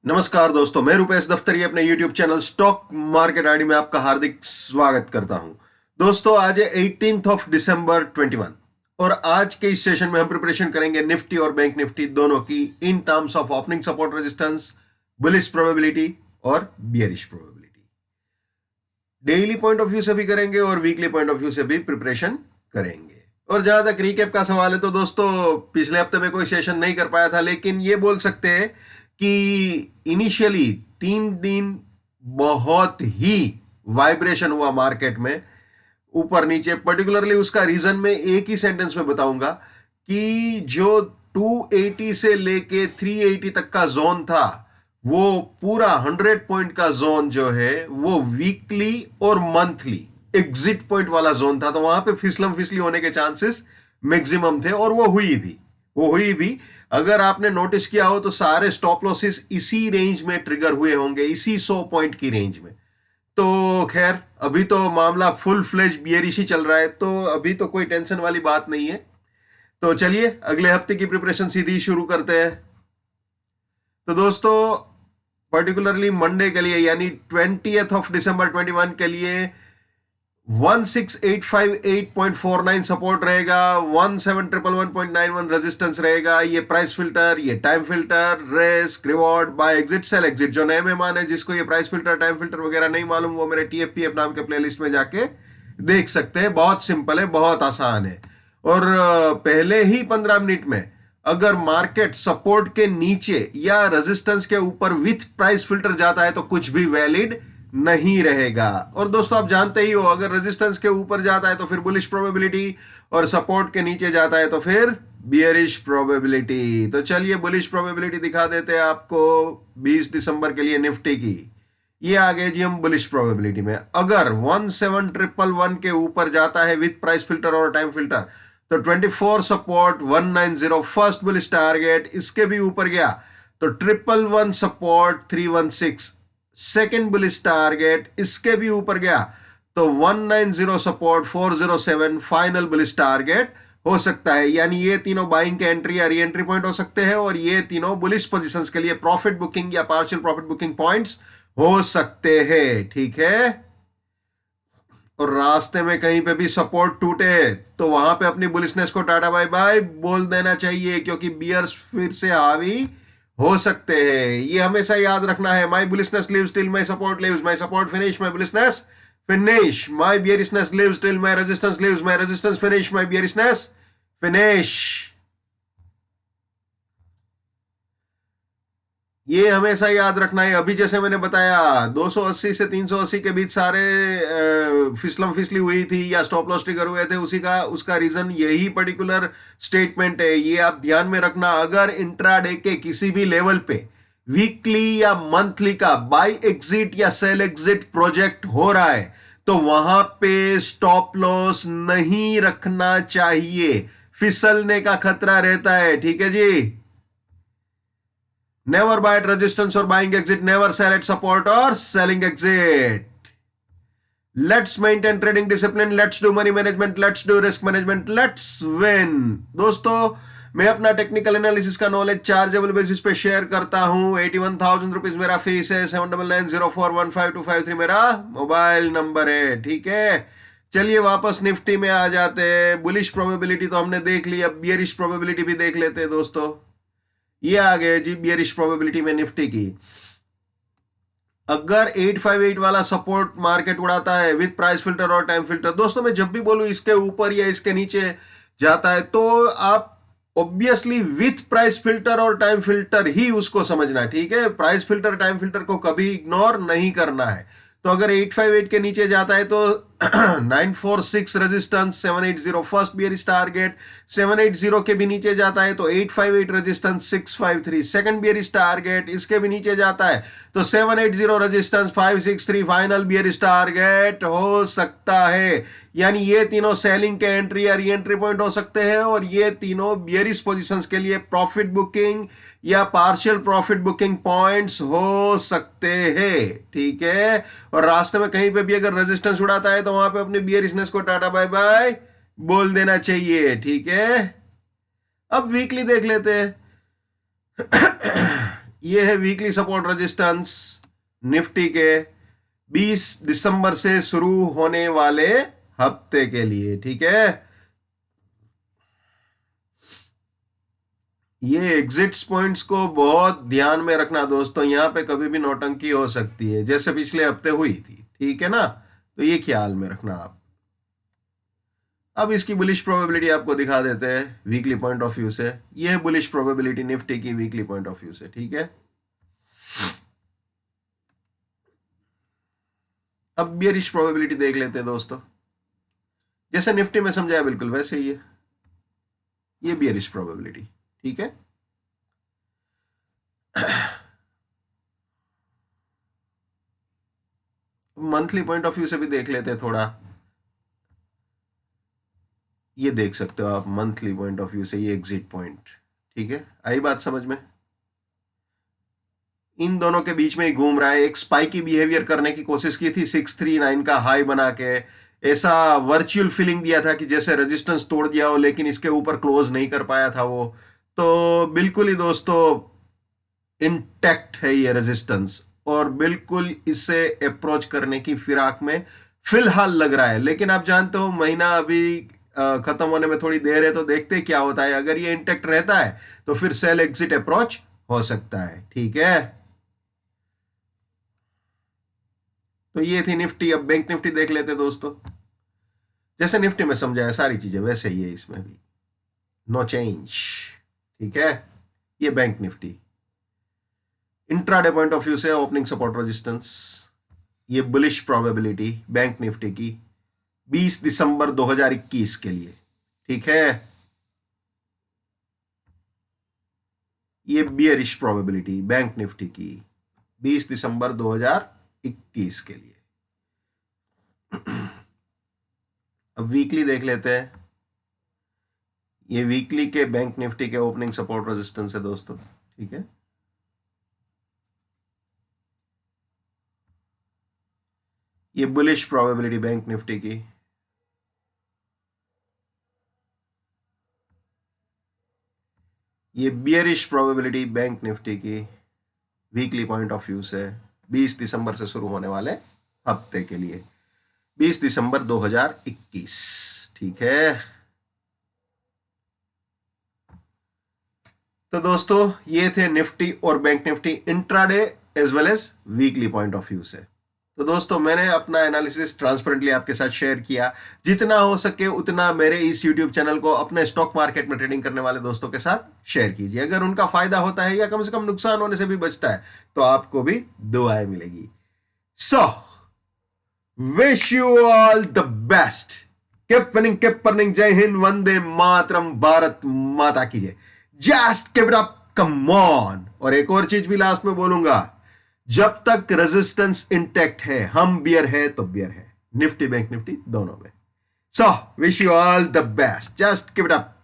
नमस्कार दोस्तों, मैं रुपेश दफ्तरी अपने YouTube channel stock market ID में आपका हार्दिक स्वागत करता हूं। दोस्तों, आज है 18th ऑफ दिसंबर 21 और आज के इस सेशन में हम प्रिपरेशन करेंगे निफ्टी और बैंक निफ्टी दोनों की in terms of opening support resistance, bullish probability और bearish probability. Daily point of view से भी करेंगे और वीकली पॉइंट ऑफ व्यू से भी प्रिपरेशन करेंगे। और जहां तक रिकैप का सवाल है तो दोस्तों, पिछले हफ्ते में कोई सेशन नहीं कर पाया था, लेकिन ये बोल सकते हैं कि इनिशियली 3 दिन बहुत ही वाइब्रेशन हुआ मार्केट में ऊपर नीचे। पर्टिकुलरली उसका रीजन मैं एक ही सेंटेंस में बताऊंगा कि जो 280 से लेके 380 तक का जोन था, वो पूरा 100 पॉइंट का जोन जो है वो वीकली और मंथली एग्जिट पॉइंट वाला जोन था। तो वहां पे फिसलम फिसली होने के चांसेस मैक्सिमम थे और वो हुई भी। अगर आपने नोटिस किया हो तो सारे स्टॉप लॉसेस इसी रेंज में ट्रिगर हुए होंगे, इसी 100 पॉइंट की रेंज में। तो खैर, अभी तो मामला फुल फ्लेज बियरिश ही चल रहा है, तो अभी तो कोई टेंशन वाली बात नहीं है। तो चलिए अगले हफ्ते की प्रिपरेशन सीधी शुरू करते हैं। तो दोस्तों, पर्टिकुलरली मंडे के लिए यानी 20th ऑफ दिसंबर 21 के लिए 16858.49 सपोर्ट रहेगा, 17111.91 रेजिस्टेंस रहेगा। ये प्राइस फिल्टर, ये time filter, risk, reward, buy exit, sell exit. जो नए मेहमान है, जिसको ये प्राइस फिल्टर, टाइम फिल्टर वगैरह नहीं मालूम, वो मेरे TFPF नाम के प्लेलिस्ट में जाके देख सकते हैं। बहुत सिंपल है, बहुत आसान है। और पहले ही 15 मिनट में अगर मार्केट सपोर्ट के नीचे या रेजिस्टेंस के ऊपर विथ प्राइस फिल्टर जाता है तो कुछ भी वैलिड नहीं रहेगा। और दोस्तों, आप जानते ही हो, अगर रेजिस्टेंस के ऊपर जाता है तो फिर बुलिश प्रोबेबिलिटी और सपोर्ट के नीचे जाता है तो फिर बियरिश प्रोबेबिलिटी। तो चलिए बुलिश प्रोबेबिलिटी दिखा देते हैं आपको 20 दिसंबर के लिए निफ्टी की। ये आ गए जी हम बुलिश प्रोबेबिलिटी में। अगर 17111 के ऊपर जाता है विथ प्राइस फिल्टर और टाइम फिल्टर तो 24 सपोर्ट, 190 फर्स्ट बुलिश टारगेट। इसके भी ऊपर गया तो 111 सपोर्ट, 316 सेकेंड बुलिश टारगेट। इसके भी ऊपर गया तो 190 सपोर्ट, 407 फाइनल बुलिश टारगेट हो सकता है। यानी ये तीनों बाइंग के एंट्री या री एंट्री पॉइंट हो सकते हैं और ये तीनों बुलिश पोजीशंस के लिए प्रॉफिट बुकिंग या पार्शियल प्रॉफिट बुकिंग पॉइंट्स हो सकते हैं। ठीक है। और रास्ते में कहीं पे भी सपोर्ट टूटे तो वहां पे अपनी बुलिशनेस को टाटा बाय बाय बोल देना चाहिए, क्योंकि बियर्स फिर से हावी हो सकते हैं। ये हमेशा याद रखना है। My bullishness lives till my support lives, my support finish, my bullishness finish, my bearishness lives till my resistance lives, my resistance finish, my bearishness finish. ये हमेशा याद रखना है। अभी जैसे मैंने बताया 280 से 380 के बीच सारे फिसलम फिसली हुई थी या स्टॉप लॉस ट्रिगर हुए थे, उसका रीजन यही पर्टिकुलर स्टेटमेंट है। ये आप ध्यान में रखना। अगर इंट्राडे के किसी भी लेवल पे वीकली या मंथली का बाय एग्जिट या सेल एग्जिट प्रोजेक्ट हो रहा है तो वहां पे स्टॉप लॉस नहीं रखना चाहिए, फिसलने का खतरा रहता है। ठीक है जी। Never buy at resistance or buying exit. Never sell at support or selling exit. Let's maintain trading discipline. Let's do money management. Let's do risk management. Let's win. दोस्तों, मैं अपना टेक्निकल एनालिसिस का नॉलेज चार्जेबल बेसिस पे share करता हूं। 81,000 rupees मेरा fees है। 7990415253 मेरा मोबाइल नंबर है। ठीक है। चलिए वापस निफ्टी में आ जाते हैं। बुलिश प्रोबेबिलिटी तो हमने देख ली, अब बियरिश प्रोबेबिलिटी भी देख लेते हैं दोस्तों। ये आ गए जी बियरिश प्रोबेबिलिटी में निफ्टी की। अगर 858 वाला सपोर्ट मार्केट उड़ाता है विद प्राइस फिल्टर और टाइम फिल्टर, दोस्तों मैं जब भी बोलूं इसके ऊपर या इसके नीचे जाता है तो आप ऑब्वियसली विथ प्राइस फिल्टर और टाइम फिल्टर ही उसको समझना। ठीक है। प्राइस फिल्टर टाइम फिल्टर को कभी इग्नोर नहीं करना है। तो अगर 858 के नीचे जाता है तो 946 रेजिस्टेंस, 780 फर्स्ट बियरिश टारगेट। 780 के भी नीचे जाता है तो 858 रेजिस्टेंस, 653 सेकंड बियरिश टारगेट। इसके भी नीचे जाता है तो 780 रेजिस्टेंस, 563 फाइनल बियरिश टारगेट हो सकता है। यानी ये तीनों सेलिंग के एंट्री या री एंट्री पॉइंट हो सकते हैं और ये तीनों बियरिश पोजीशंस के लिए प्रॉफिट बुकिंग या पार्शियल प्रॉफिट बुकिंग पॉइंट्स हो सकते हैं। ठीक है। और रास्ते में कहीं पे भी अगर रेजिस्टेंस उड़ाता है तो वहां पे अपने बियरिशनेस को टाटा बाय बाय बोल देना चाहिए। ठीक है। अब वीकली देख लेते हैं। ये है वीकली सपोर्ट रेजिस्टेंस निफ्टी के 20 दिसंबर से शुरू होने वाले हफ्ते के लिए, ठीक है। ये एग्जिट्स पॉइंट्स को बहुत ध्यान में रखना दोस्तों, यहां पे कभी भी नौटंकी हो सकती है जैसे पिछले हफ्ते हुई थी, ठीक है ना। तो ये ख्याल में रखना आप। अब इसकी बुलिश प्रोबेबिलिटी आपको दिखा देते हैं वीकली पॉइंट ऑफ व्यू से। ये है बुलिश प्रोबेबिलिटी निफ्टी की वीकली पॉइंट ऑफ व्यू से, ठीक है। अब बियरिश प्रोबेबिलिटी देख लेते हैं दोस्तों, जैसे निफ्टी में समझाया बिल्कुल वैसे ही है। ये बियरिश प्रोबेबिलिटी, ठीक है। मंथली पॉइंट ऑफ व्यू से भी देख लेते हैं थोड़ा। ये देख सकते हो आप मंथली पॉइंट ऑफ व्यू से, ये एग्जिट पॉइंट, ठीक है। आई बात समझ में? इन दोनों के बीच में ही घूम रहा है। एक स्पाइकी बिहेवियर करने की कोशिश की थी 639 का हाई बना के, ऐसा वर्चुअल फीलिंग दिया था कि जैसे रेजिस्टेंस तोड़ दिया हो, लेकिन इसके ऊपर क्लोज नहीं कर पाया था वो। तो बिल्कुल ही दोस्तों इंटैक्ट है ये रेजिस्टेंस, और बिल्कुल इससे अप्रोच करने की फिराक में फिलहाल लग रहा है। लेकिन आप जानते हो महीना अभी खत्म होने में थोड़ी देर है, तो देखते हैं क्या होता है। अगर ये इंटैक्ट रहता है तो फिर सेल एग्जिट अप्रोच हो सकता है, ठीक है। तो ये थी निफ्टी। अब बैंक निफ्टी देख लेते दोस्तों। जैसे निफ्टी में समझाया सारी चीजें वैसे ही है इसमें भी, नो चेंज, ठीक है। ये bank Nifty intraday point of view से ओपनिंग सपोर्ट रेजिस्टेंस, ये बुलिश प्रोबेबिलिटी बैंक निफ्टी की 20 दिसंबर 2021 के लिए, ठीक है। ये बियरिश प्रोबेबिलिटी बैंक निफ्टी की 20 दिसंबर 2021 के लिए। अब वीकली देख लेते हैं। ये वीकली के बैंक निफ्टी के ओपनिंग सपोर्ट रेजिस्टेंस है दोस्तों, ठीक है। ये बुलिश प्रोबेबिलिटी बैंक निफ्टी की, ये बियरिश प्रोबेबिलिटी बैंक निफ्टी की वीकली पॉइंट ऑफ व्यू से 20 दिसंबर से शुरू होने वाले हफ्ते के लिए, 20 दिसंबर 2021, ठीक है। तो दोस्तों ये थे निफ्टी और bank Nifty intraday as well as weekly point of view से। तो दोस्तों मैंने अपना एनालिसिस ट्रांसपेरेंटली आपके साथ शेयर किया। जितना हो सके उतना मेरे इस यूट्यूब चैनल को अपने स्टॉक मार्केट में ट्रेडिंग करने वाले दोस्तों के साथ शेयर कीजिए। अगर उनका फायदा होता है या कम से कम नुकसान होने से भी बचता है तो आपको भी दुआएं मिलेगी। So wish you all the best. Keep winning, जय हिंद, वंदे मातरम, भारत माता की जय। Just keep it up, come on. और एक और चीज भी लास्ट में बोलूंगा, जब तक रेजिस्टेंस इंटैक्ट है, हम बियर है तो बियर है, निफ्टी बैंक निफ्टी दोनों में। So wish you all the best, just keep it up.